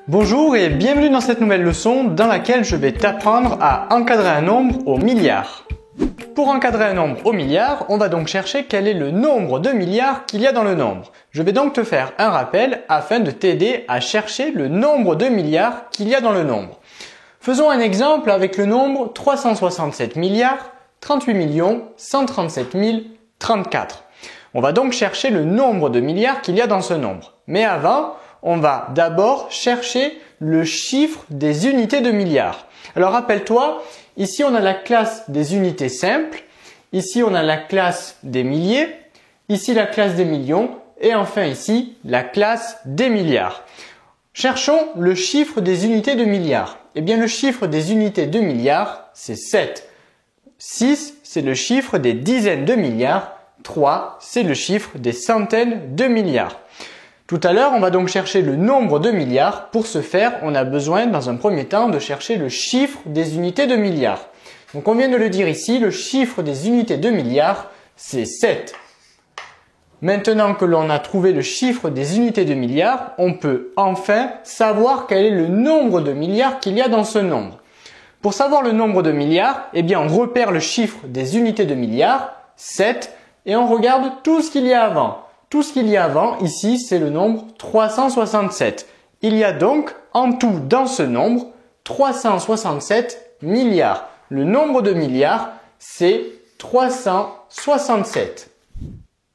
Bonjour et bienvenue dans cette nouvelle leçon dans laquelle je vais t'apprendre à encadrer un nombre au milliard. Pour encadrer un nombre au milliard, on va donc chercher quel est le nombre de milliards qu'il y a dans le nombre. Je vais donc te faire un rappel afin de t'aider à chercher le nombre de milliards qu'il y a dans le nombre. Faisons un exemple avec le nombre 367 milliards 38 137 034. On va donc chercher le nombre de milliards qu'il y a dans ce nombre. Mais avant, on va d'abord chercher le chiffre des unités de milliards. Alors rappelle-toi, ici on a la classe des unités simples, ici on a la classe des milliers, ici la classe des millions et enfin ici la classe des milliards. Cherchons le chiffre des unités de milliards. Eh bien le chiffre des unités de milliards c'est 7. 6 c'est le chiffre des dizaines de milliards. 3 c'est le chiffre des centaines de milliards. Tout à l'heure, on va donc chercher le nombre de milliards. Pour ce faire, on a besoin dans un premier temps de chercher le chiffre des unités de milliards. Donc on vient de le dire ici, le chiffre des unités de milliards, c'est 7. Maintenant que l'on a trouvé le chiffre des unités de milliards, on peut enfin savoir quel est le nombre de milliards qu'il y a dans ce nombre. Pour savoir le nombre de milliards, eh bien on repère le chiffre des unités de milliards, 7, et on regarde tout ce qu'il y a avant. Tout ce qu'il y a avant, ici, c'est le nombre 367. Il y a donc, en tout, dans ce nombre, 367 milliards. Le nombre de milliards, c'est 367.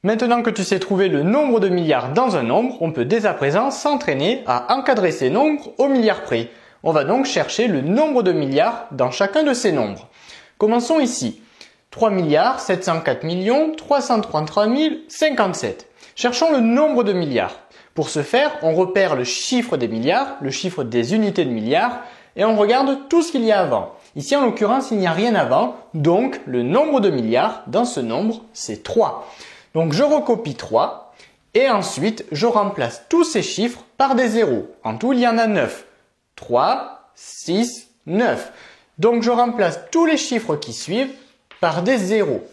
Maintenant que tu sais trouver le nombre de milliards dans un nombre, on peut dès à présent s'entraîner à encadrer ces nombres au milliard près. On va donc chercher le nombre de milliards dans chacun de ces nombres. Commençons ici. 3 704 333 057. Cherchons le nombre de milliards. Pour ce faire, on repère le chiffre des milliards, le chiffre des unités de milliards, et on regarde tout ce qu'il y a avant. Ici, en l'occurrence, il n'y a rien avant, donc le nombre de milliards dans ce nombre, c'est 3. Donc je recopie 3, et ensuite, je remplace tous ces chiffres par des zéros. En tout, il y en a 9. 3, 6, 9. Donc je remplace tous les chiffres qui suivent par des zéros.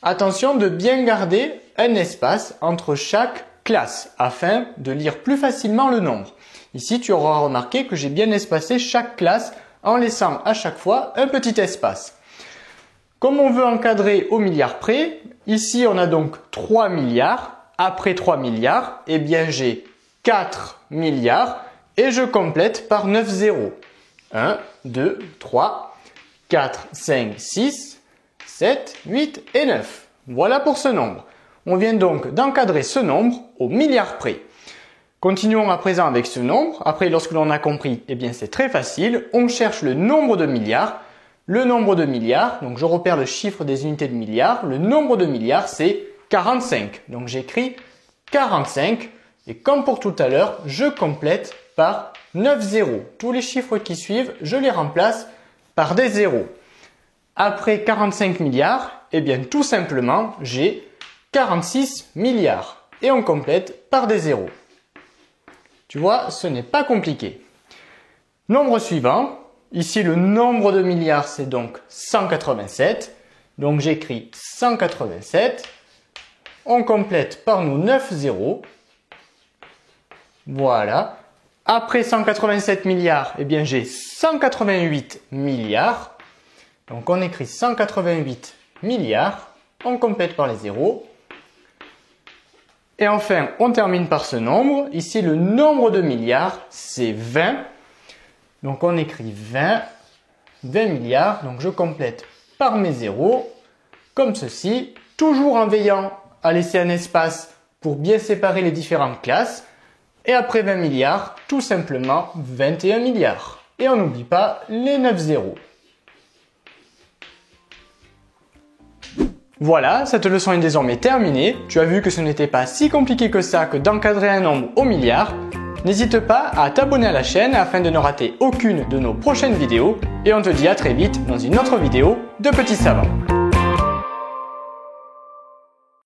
Attention de bien garder un espace entre chaque classe afin de lire plus facilement le nombre. Ici, tu auras remarqué que j'ai bien espacé chaque classe en laissant à chaque fois un petit espace. Comme on veut encadrer au milliard près, ici on a donc 3 milliards. Après 3 milliards, eh bien j'ai 4 milliards et je complète par 9 zéros. 1, 2, 3, 4, 5, 6, 7, 8 et 9. Voilà pour ce nombre. On vient donc d'encadrer ce nombre au milliard près. Continuons à présent avec ce nombre. Après, lorsque l'on a compris, eh bien c'est très facile. On cherche le nombre de milliards. Le nombre de milliards, donc je repère le chiffre des unités de milliards. Le nombre de milliards, c'est 45. Donc j'écris 45. Et comme pour tout à l'heure, je complète par 9 zéros. Tous les chiffres qui suivent, je les remplace par des zéros. Après 45 milliards, eh bien tout simplement, j'ai 46 milliards. Et on complète par des zéros. Tu vois, ce n'est pas compliqué. Nombre suivant. Ici, le nombre de milliards, c'est donc 187. Donc j'écris 187. On complète par nos 9 zéros. Voilà. Après 187 milliards, eh bien j'ai 188 milliards. Donc on écrit 188 milliards, on complète par les zéros. Et enfin, on termine par ce nombre. Ici, le nombre de milliards, c'est 20. Donc on écrit 20 milliards. Donc je complète par mes zéros, comme ceci. Toujours en veillant à laisser un espace pour bien séparer les différentes classes. Et après 20 milliards, tout simplement 21 milliards. Et on n'oublie pas les 9 zéros. Voilà, cette leçon est désormais terminée. Tu as vu que ce n'était pas si compliqué que ça que d'encadrer un nombre au milliard. N'hésite pas à t'abonner à la chaîne afin de ne rater aucune de nos prochaines vidéos. Et on te dit à très vite dans une autre vidéo de Petit Savant.